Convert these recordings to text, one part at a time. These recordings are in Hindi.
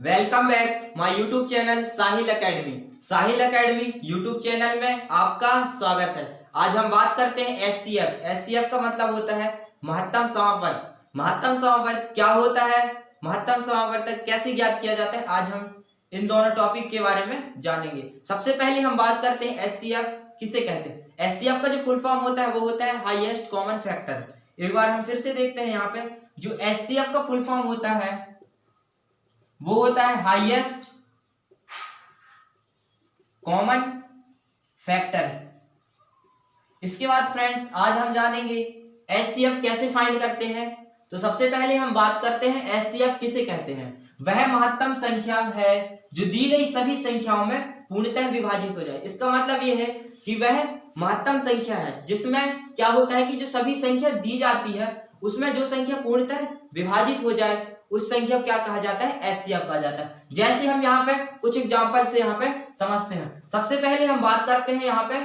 Welcome back my YouTube channel Sahil academy. Sahil academy YouTube channel में आपका स्वागत है। आज हम बात करते हैं एचसीएफ। एचसीएफ का मतलब होता है महत्तम समावर्त। महत्तम समावर्त क्या होता है, महत्तम समावर्तक कैसे ज्ञात किया जाता है, आज हम इन दोनों टॉपिक के बारे में जानेंगे। सबसे पहले हम बात करते हैं एचसीएफ किसे कहते हैं। एचसीएफ का जो फुल फॉर्म होता है वो होता है हाईएस्ट कॉमन फैक्टर। एक बार हम फिर से देखते हैं, यहाँ पे जो एचसीएफ का फुल फॉर्म होता है वो होता है हाईएस्ट कॉमन फैक्टर। इसके बाद फ्रेंड्स आज हम जानेंगे एचसीएफ कैसे फाइंड करते हैं। तो सबसे पहले हम बात करते हैं एचसीएफ किसे कहते हैं। वह महत्तम संख्या है जो दी गई सभी संख्याओं में पूर्णतः विभाजित हो जाए। इसका मतलब यह है कि वह महत्तम संख्या है जिसमें क्या होता है कि जो सभी संख्या दी जाती है उसमें जो संख्या पूर्णतः विभाजित हो जाए उस संख्या को क्या कहा जाता है, एचसीएफ कहा जाता है। जैसे हम यहाँ पे कुछ एग्जांपल से यहाँ पे समझते हैं। सबसे पहले हम बात करते हैं यहाँ पे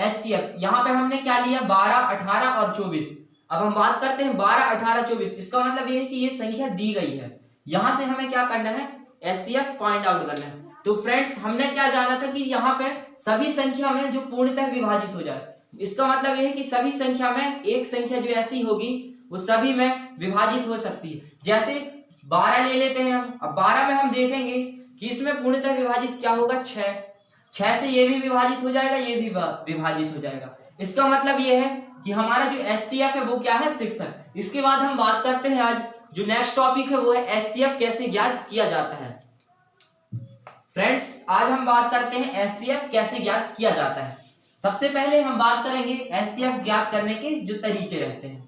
एचसीएफ। यहाँ पे हमने क्या लिया 12, 18 और 24। अब हम बात करते हैं 12, 18, 24। इसका मतलब ये है कि ये संख्या दी गई है, यहाँ से हमें क्या करना है, एचसीएफ फाइंड आउट करना है। तो फ्रेंड्स हमने क्या जाना था कि यहाँ पे सभी संख्या में जो पूर्णतः विभाजित हो जाए। इसका मतलब यह है कि सभी संख्या में एक संख्या जो ऐसी होगी वो सभी में विभाजित हो सकती है। जैसे 12 ले लेते हैं हम। अब 12 में हम देखेंगे कि इसमें पूर्णतः विभाजित क्या होगा, 6 से ये भी विभाजित हो जाएगा, ये भी विभाजित हो जाएगा। इसका मतलब ये है कि हमारा जो एचसीएफ है वो क्या है, 6 है। इसके बाद हम बात करते हैं आज जो नेक्स्ट टॉपिक है वो है एचसीएफ कैसे ज्ञात किया जाता है। फ्रेंड्स आज हम बात करते हैं एचसीएफ कैसे ज्ञात किया जाता है। सबसे पहले हम बात करेंगे एचसीएफ ज्ञात करने के जो तरीके रहते हैं।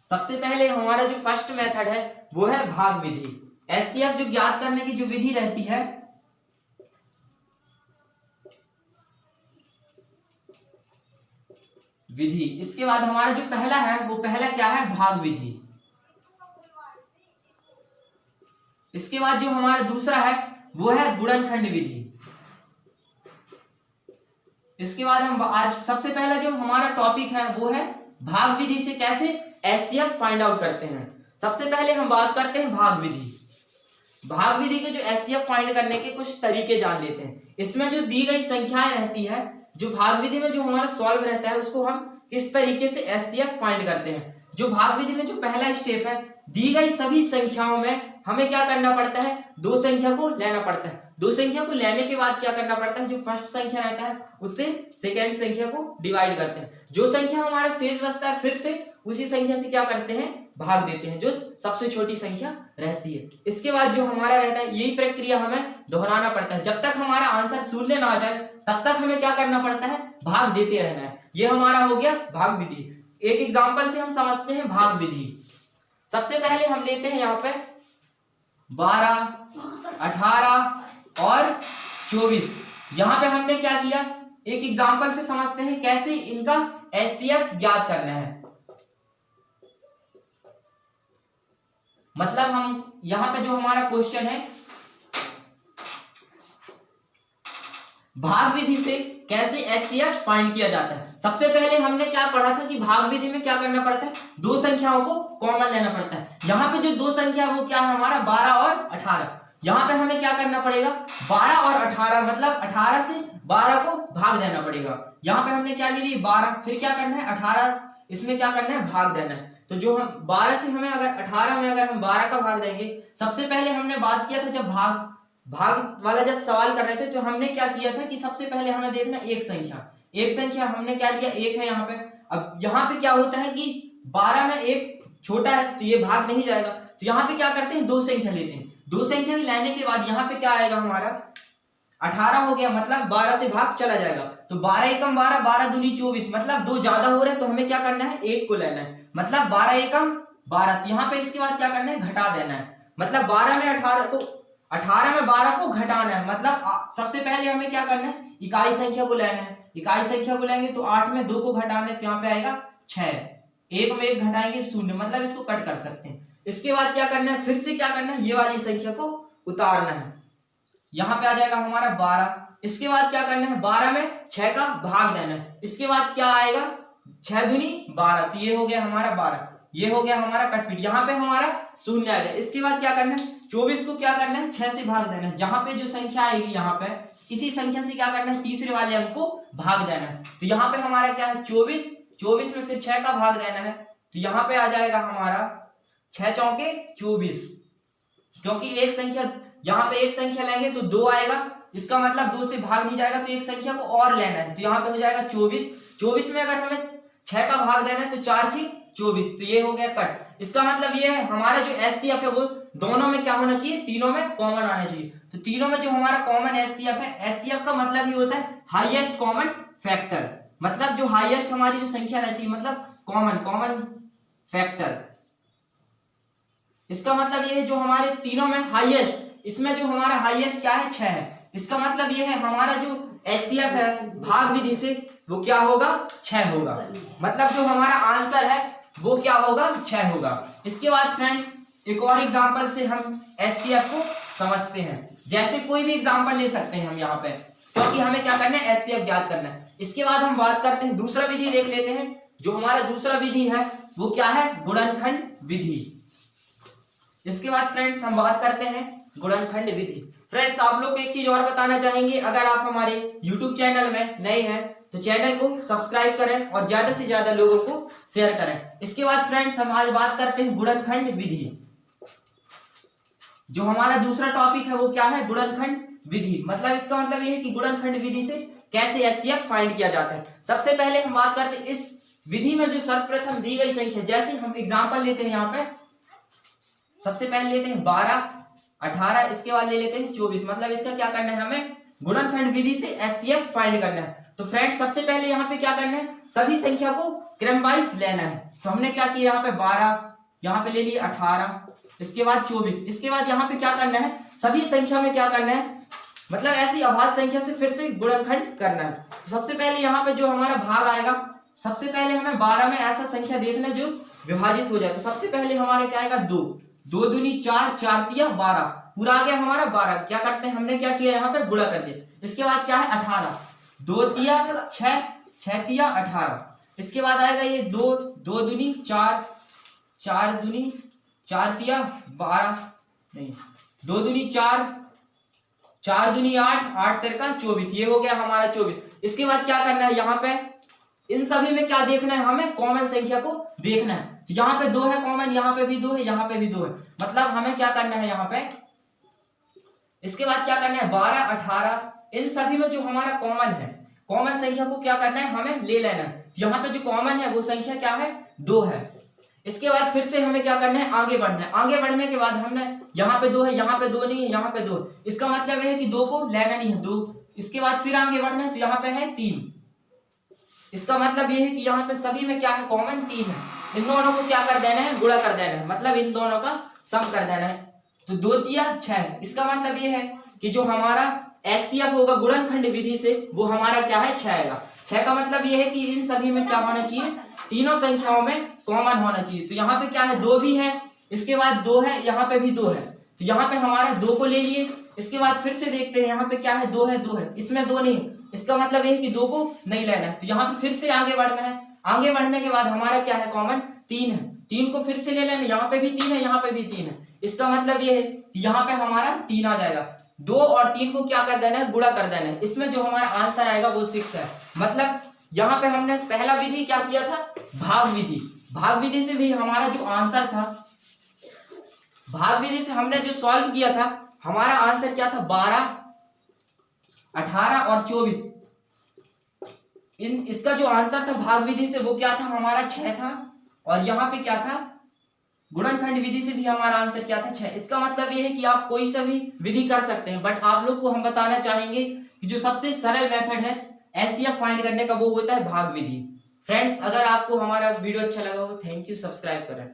सबसे पहले हमारा जो फर्स्ट मेथड है वो है भाग विधि। एचसीएफ जो ज्ञात करने की जो विधि रहती है विधि। इसके बाद हमारा जो पहला है वो पहला क्या है, भाग विधि। इसके बाद जो हमारा दूसरा है वो है गुणनखंड विधि। इसके बाद हम आज सबसे पहला जो हमारा टॉपिक है वो है भाग विधि से कैसे एचसीएफ फाइंड आउट करते हैं। सबसे पहले हम बात करते हैं भाग विधि। भाग विधि के जो एचसीएफ फाइंड करने के कुछ तरीके जान लेते हैं। इसमें जो दी गई संख्याएं रहती है, जो भाग विधि में जो हमारा सॉल्व रहता है उसको हम किस तरीके से एचसीएफ फाइंड करते हैं। जो भाग विधि में जो पहला स्टेप है, दी गई सभी संख्याओं में हमें क्या करना पड़ता है, दो संख्या को लेना पड़ता है। दो संख्या को लेने के बाद क्या करना पड़ता है, जो फर्स्ट संख्या रहता है उससे सेकेंड संख्या को डिवाइड करते हैं। जो संख्या हमारा शेष बचता है फिर से उसी संख्या से क्या करते हैं, भाग देते हैं, जो सबसे छोटी संख्या रहती है। इसके बाद जो हमारा रहता है यही प्रक्रिया हमें दोहराना पड़ता है। जब तक हमारा आंसर शून्य ना आ जाए तब तक हमें क्या करना पड़ता है, भाग देते रहना है। ये हमारा हो गया भाग विधि। एक एग्जाम्पल से हम समझते हैं भाग विधि। सबसे पहले हम लेते हैं यहाँ पे 12, 18 और 24। यहाँ पे हमने क्या किया, एक एग्जाम्पल से समझते हैं कैसे इनका एचसीएफ ज्ञात करना है। मतलब हम यहाँ पे जो हमारा क्वेश्चन है भाग विधि से कैसे एचसीएफ फाइंड किया जाता है। सबसे पहले हमने क्या पढ़ा था कि भाग विधि में क्या करना पड़ता है, दो संख्याओं को कॉमन लेना पड़ता है। यहाँ पे जो दो संख्या वो क्या है हमारा 12 और 18। यहाँ पे हमें क्या करना पड़ेगा, 12 और 18 मतलब 18 से 12 को भाग देना पड़ेगा। यहाँ पे हमने क्या ले ली 12, फिर क्या करना है 18, इसमें क्या करना है, भाग देना है। तो जो हम 12 से हमें अगर 18 में अगर हम 12 का भाग देंगे, सबसे पहले हमने बात किया था जब भाग वाला जब सवाल कर रहे थे तो हमने क्या किया था कि सबसे पहले हमें देखना एक संख्या हमने क्या लिया, एक है यहाँ पे। अब यहाँ पे क्या होता है कि 12 में एक छोटा है तो ये भाग नहीं जाएगा, तो यहाँ पे क्या करते हैं, दो संख्या लेते हैं। दो संख्या लेने के बाद यहाँ पे क्या आएगा हमारा 18 हो गया, मतलब 12 से भाग चला जाएगा। तो 12 एकम 12, 12 दूनी 24, मतलब दो ज्यादा हो रहे हैं तो हमें क्या करना है, एक को लेना है, मतलब 12 एकम 12। तो यहाँ पे इसके बाद क्या करना है, घटा देना है, मतलब 12 में 18 को 18 में 12 को घटाना है। मतलब सबसे पहले हमें क्या करना है, इकाई संख्या को लेना है। इकाई संख्या को लेंगे तो 8 में 2 को घटाना है तो यहाँ पे आएगा 6, 1 में 1 घटाएंगे 0, मतलब इसको कट कर सकते हैं। इसके बाद क्या करना है, फिर से क्या करना है, ये वाली संख्या को उतारना है, यहाँ पे आ जाएगा हमारा 12। इसके बाद क्या करना है, 12 में 6 का भाग देना है। इसके बाद क्या आएगा, 6 दूनी 12, तो ये हो गया हमारा 12। ये हो गया हमारा कटपीट, यहाँ पे हमारा शून्य आ गया। इसके बाद क्या करना है, 24 को क्या करना है 6 से भाग देना है। जहां पे जो संख्या आएगी यहाँ पे इसी संख्या से क्या करना है तीसरे वाले अंक को भाग देना है। तो यहाँ पे हमारा क्या है 24, 24 में फिर 6 का भाग देना है। तो यहाँ पे आ जाएगा हमारा 6 चौके 24, क्योंकि एक संख्या यहाँ पे एक संख्या लेंगे तो 2 आएगा, इसका मतलब 2 से भाग नहीं जाएगा तो एक संख्या को और लेना है। तो यहाँ पे हो जाएगा 24, 24 में अगर हमें 6 का भाग देना है तो 4 6 24, तो ये हो गया कट। इसका मतलब ये है हमारा जो एचसीएफ है वो दोनों में क्या होना चाहिए, तीनों में कॉमन आना चाहिए। तो तीनों में जो हमारा कॉमन एचसीएफ है, एचसीएफ का मतलब ही होता है हाईएस्ट कॉमन फैक्टर, मतलब जो हाईएस्ट हमारी जो संख्या रहती है मतलब कॉमन फैक्टर। इसका मतलब ये है जो हमारे तीनों में हाईएस्ट, इसमें जो हमारा हाईएस्ट क्या है 6 है। इसका मतलब ये है हमारा जो एचसीएफ है भाग विधि से वो क्या होगा 6 होगा, मतलब जो हमारा आंसर है वो क्या होगा 6 होगा। इसके बाद फ्रेंड्स एक और एग्जांपल से हम एचसीएफ को समझते हैं। जैसे कोई भी एग्जांपल ले सकते हैं हम यहाँ पे, क्योंकि हमें क्या करना है एचसीएफ ज्ञात करना है। इसके बाद हम बात करते हैं दूसरा विधि देख लेते हैं। जो हमारा दूसरा विधि है वो क्या है गुणनखंड विधि। इसके बाद फ्रेंड्स हम बात करते हैं गुणनखंड विधि। फ्रेंड्स आप लोग को एक चीज और बताना चाहेंगे, अगर आप हमारे YouTube चैनल में नए हैं तो चैनल को सब्सक्राइब करें और ज्यादा से ज्यादा लोगों को शेयर करें। इसके बाद फ्रेंड्स हम आज बात करते हैं गुणनखंड विधि। जो हमारा दूसरा टॉपिक है वो क्या है गुणनखंड विधि, मतलब इसका मतलब ये है कि गुणनखंड विधि से कैसे एचसीएफ फाइंड किया जाता है। सबसे पहले हम बात करते हैं इस विधि में जो सर्वप्रथम दी गई संख्या, जैसे हम एग्जाम्पल लेते हैं यहाँ पे, सबसे पहले लेते हैं 12 18, इसके बाद ले लेते हैं 24, मतलब इसका क्या करना है हमें गुणनखंड विधि से एचसीएफ फाइंड करना है। तो फ्रेंड्स सबसे पहले यहाँ पे क्या करना है सभी संख्या को क्रम वाइज लेना है। तो हमने क्या किया यहाँ पे 12, यहाँ पे ले लिया 18, इसके बाद 24, इसके बाद यहाँ पे क्या करना है सभी संख्या में क्या करना है मतलब ऐसी अभाज्य संख्या से फिर से गुणनखंड करना है। तो सबसे पहले यहाँ पे जो हमारा भाग आएगा, सबसे पहले हमें 12 में ऐसा संख्या देखना है जो विभाजित हो जाए। तो सबसे पहले हमारा क्या आएगा 2, 2 दूनी 4, 4 तिया 12, पूरा आ गया हमारा 12। क्या करते हैं हमने क्या किया यहाँ पे गुणा कर दिया। इसके बाद क्या है 18, 2 तिया 6, 6 तिया 18, इसके बाद आएगा ये 2, 2 दूनी 4, 4 दूनी 4 तिया 12, नहीं 2 दूनी 4, 4 दूनी 8, 8 तिरका 24, ये हो गया हमारा 24। इसके बाद क्या करना है यहाँ पे इन सभी में क्या देखना है हमें कॉमन संख्या को देखना है। तो यहाँ पे 2 है कॉमन, यहाँ पे भी 2 है, यहाँ पे भी 2 है, मतलब हमें क्या करना है यहाँ पे। इसके बाद क्या करना है 12 18 इन सभी में जो हमारा कॉमन है कॉमन संख्या को क्या करना है हमें ले लेना है। तो यहाँ पे जो कॉमन है वो संख्या क्या है 2 है। इसके बाद फिर से हमें क्या करना है आगे बढ़ना है। आगे बढ़ने के बाद हमने यहाँ पे 2 है, यहाँ पे 2 नहीं है, यहाँ पे 2, इसका मतलब है कि 2 को लेना नहीं है 2। इसके बाद फिर आगे बढ़ना है तो यहाँ पे है 3, इसका मतलब ये है कि यहाँ पे सभी में क्या है कॉमन 3 है। इन दोनों को क्या कर देना है गुणा कर देना है, मतलब इन दोनों का सम कर देना है। तो 2 तिया 6, इसका मतलब ये है कि जो हमारा एचसीएफ होगा गुणनखंड विधि से वो हमारा क्या है 6 आएगा। 6 का मतलब ये है कि इन सभी में क्या होना चाहिए तीनों संख्याओं में कॉमन होना चाहिए। तो यहाँ पे क्या है 2 भी है, इसके बाद 2 है, यहाँ पे भी 2 है, तो यहाँ पे हमारा 2 को ले लिए। इसके बाद फिर से देखते हैं यहाँ पे क्या है 2 है, 2 है, इसमें 2 नहीं, इसका मतलब ये है कि 2 को नहीं लेना है। तो यहाँ पे फिर से आगे बढ़ना है। आगे बढ़ने के बाद हमारा क्या है कॉमन 3 है, 3 को फिर से ले लेना, यहाँ पे भी 3 है, यहाँ पे भी 3 है, इसका मतलब ये है कि यहाँ पे हमारा 3 आ जाएगा। 2 और 3 को क्या कर देना है गुणा कर देना है। इसमें जो हमारा आंसर आएगा वो 6 है। मतलब यहाँ पे हमने पहला विधि क्या किया था भाग विधि। भाग विधि से भी हमारा जो आंसर था, भाग विधि से हमने जो सॉल्व किया था हमारा आंसर क्या था 12 18 और 24। इसका जो आंसर था भाग विधि से वो क्या था हमारा 6 था, और यहाँ पे क्या था गुणनखंड विधि से भी हमारा आंसर क्या था 6। इसका मतलब ये है कि आप कोई सा भी विधि कर सकते हैं, बट आप लोग को हम बताना चाहेंगे कि जो सबसे सरल मेथड है एचसीएफ फाइंड करने का वो होता है भाग विधि। फ्रेंड्स अगर आपको हमारा वीडियो अच्छा लगा हो थैंक यू, सब्सक्राइब करें।